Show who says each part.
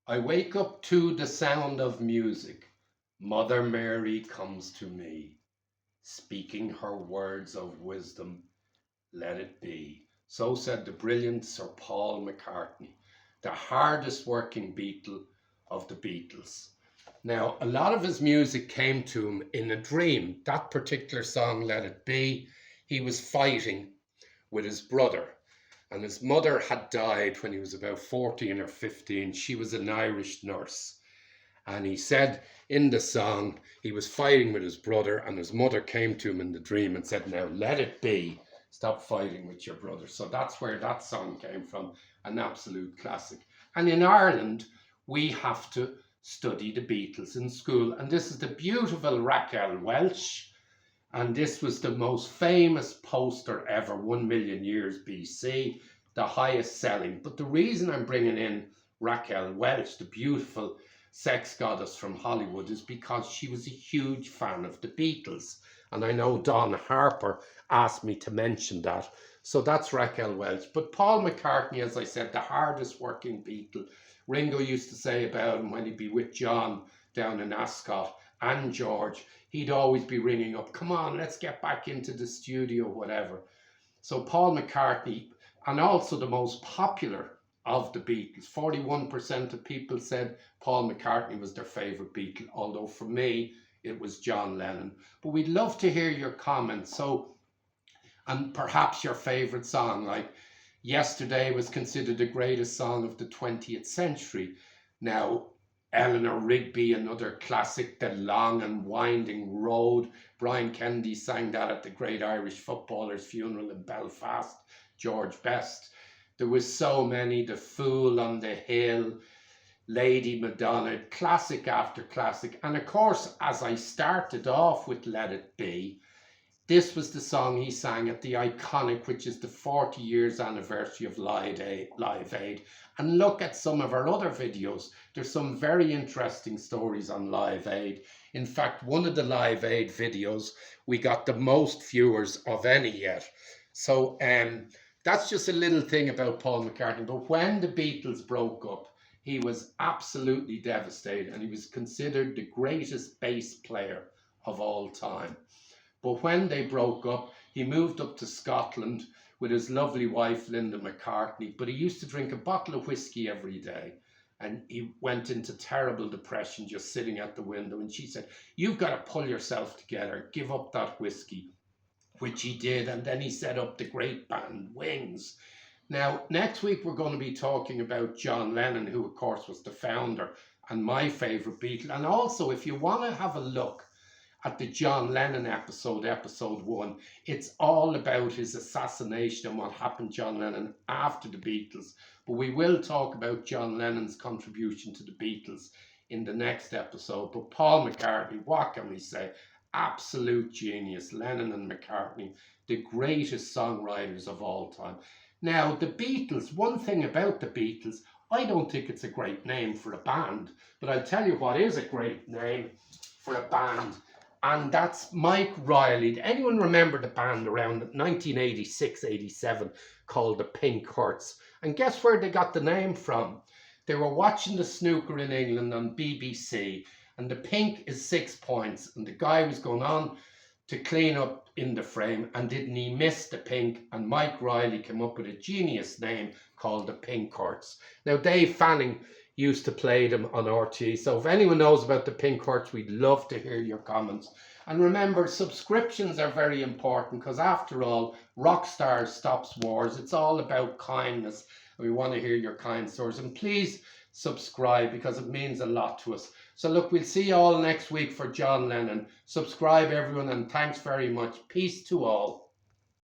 Speaker 1: I wake up to the sound of music. Mother Mary comes to me, speaking her words of wisdom. Let it be. So said the brilliant Sir Paul McCartney, the hardest working Beatle of the Beatles. Now, a lot of his music came to him in a dream. That particular song, Let It Be, he was fighting with his brother. And his mother had died when he was about 14 or 15. She was an Irish nurse. And he said in the song, he was fighting with his brother, and his mother came to him in the dream and said, "Now let it be. Stop fighting with your brother." So that's where that song came from, an absolute classic. And in Ireland, we have to study the Beatles in school. And this is the beautiful Raquel Welch. And this was the most famous poster ever, 1 million years BC, the highest selling. But the reason I'm bringing in Raquel Welch, the beautiful sex goddess from Hollywood, is because she was a huge fan of the Beatles. And I know Don Harper asked me to mention that. So that's Raquel Welch. But Paul McCartney, as I said, the hardest working Beatle. Ringo used to say about him when he'd be with John down in Ascot and George, he'd always be ringing up, "Come on, let's get back into the studio," whatever. So Paul McCartney, and also the most popular of the Beatles. 41% of people said Paul McCartney was their favourite Beatle, although for me, it was John Lennon. But we'd love to hear your comments. So, and perhaps your favourite song, like Yesterday was considered the greatest song of the 20th century. Now, Eleanor Rigby, another classic, The Long and Winding Road. Brian Kennedy sang that at the great Irish footballer's funeral in Belfast. George Best. There was so many, The Fool on the Hill, Lady Madonna, classic after classic. And of course, as I started off with Let It Be, this was the song he sang at the iconic, which is the 40 years anniversary of Live Aid. And look at some of our other videos. There's some very interesting stories on Live Aid. In fact, one of the Live Aid videos, we got the most viewers of any yet. So that's just a little thing about Paul McCartney. But when the Beatles broke up, he was absolutely devastated, and he was considered the greatest bass player of all time. But when they broke up, he moved up to Scotland with his lovely wife, Linda McCartney. But he used to drink a bottle of whiskey every day. And he went into terrible depression just sitting at the window. And she said, "You've got to pull yourself together, give up that whiskey," which he did. And then he set up the great band Wings. Now, next week, we're going to be talking about John Lennon, who, of course, was the founder and my favourite Beatle. And also, if you want to have a look at the John Lennon episode 1, it's all about his assassination and what happened to John Lennon after the Beatles. But we will talk about John Lennon's contribution to the Beatles in the next episode. But Paul McCartney, what can we say? Absolute genius. Lennon and McCartney, the greatest songwriters of all time. Now, the Beatles, one thing about the Beatles, I don't think it's a great name for a band, but I'll tell you what is a great name for a band. And that's Mike Riley. Anyone remember the band around 1986-87 called the Pink Hearts? And guess where they got the name from? They were watching the snooker in England on BBC, and the pink is 6 points, and the guy was going on to clean up in the frame, and didn't he miss the pink? And Mike Riley came up with a genius name called the Pink Hearts. Now, Dave Fanning used to play them on RT. So if anyone knows about the Pink Hearts, we'd love to hear your comments. And remember, subscriptions are very important, because after all, Rockstar Stops Wars. It's all about kindness. We want to hear your kind stories. And please subscribe, because it means a lot to us. So look, we'll see you all next week for John Lennon. Subscribe, everyone, and thanks very much. Peace to all.